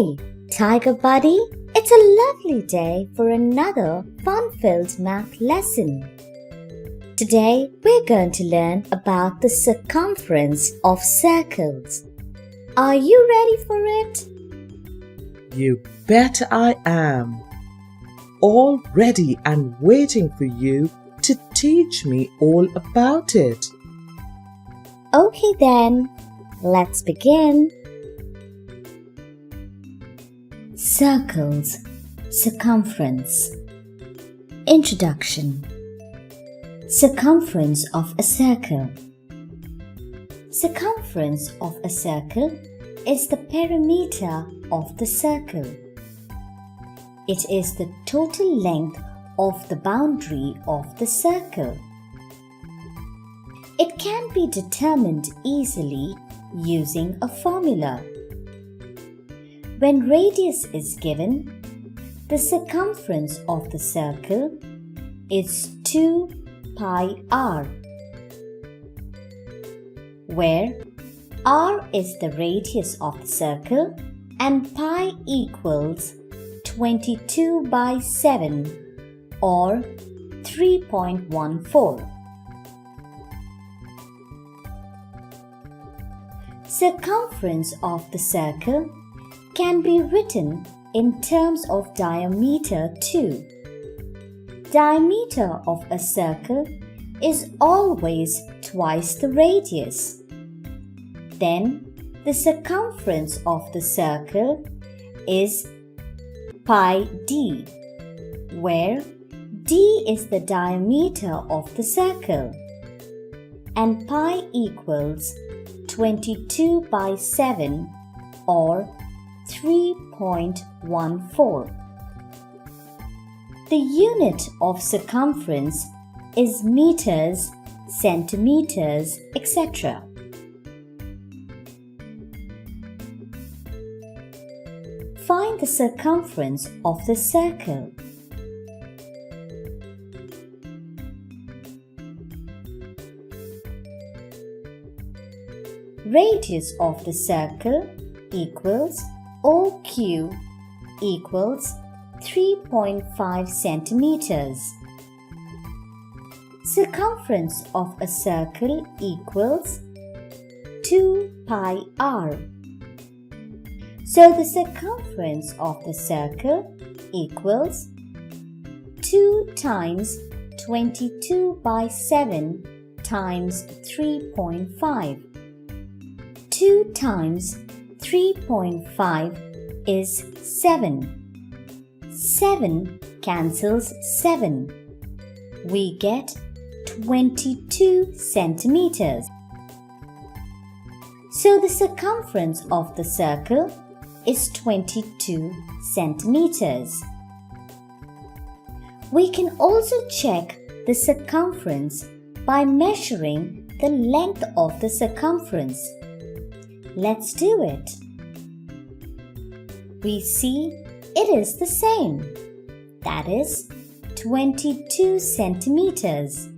Hey, Tiger Buddy! It's a lovely day for another fun-filled math lesson. Today, we're going to learn about the circumference of circles. Are you ready for it? You bet I am. All ready and waiting for you to teach me all about it. Okay then, let's begin. Circles, circumference. Introduction. Circumference of a circle. Circumference of a circle is the perimeter of the circle. It is the total length of the boundary of the circle. It can be determined easily using a formula. When radius is given, the circumference of the circle is 2 pi r, where r is the radius of the circle and pi equals 22 by 7 or 3.14. Circumference of the circle can be written in terms of diameter too. Diameter of a circle is always twice the radius. Then the circumference of the circle is pi d, where d is the diameter of the circle and pi equals 22 by 7 or 3.14. The unit of circumference is meters, centimeters, etc. Find the circumference of the circle. Radius of the circle equals OQ equals 3.5 centimeters. Circumference of a circle equals 2 pi r. So the circumference of the circle equals 2 times 22 by 7 times 3.5. 2 times 3.5 is 7. 7 cancels 7. We get 22 centimeters. So the circumference of the circle is 22 centimeters. We can also check the circumference by measuring the length of the circumference. Let's do it. We see it is the same. That is 22 centimeters.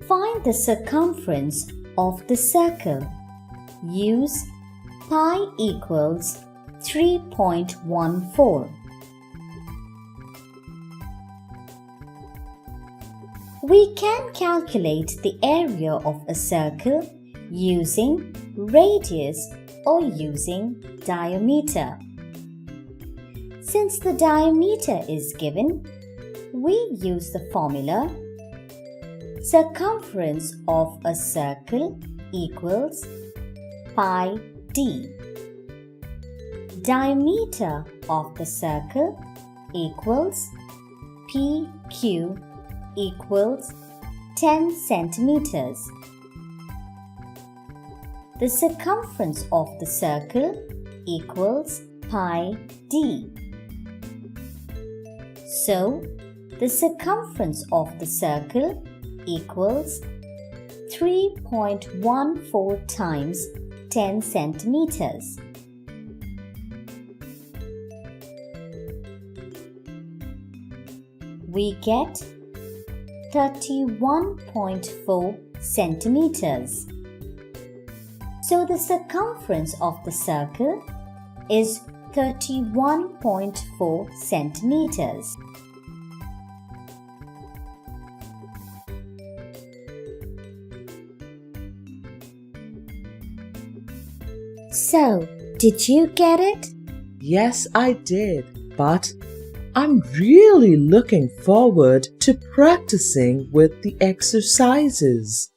Find the circumference of the circle. Use pi equals 3.14. We can calculate the area of a circle using radius or using diameter. Since the diameter is given, we use the formula circumference of a circle equals pi d. Diameter of the circle equals pq equals 10 centimeters. The circumference of the circle equals pi d. So, the circumference of the circle equals 3.14 times 10 centimeters. We get 31.4 centimeters. So the circumference of the circle is 31.4 centimeters. So, did you get it? Yes, I did, but I'm really looking forward to practicing with the exercises.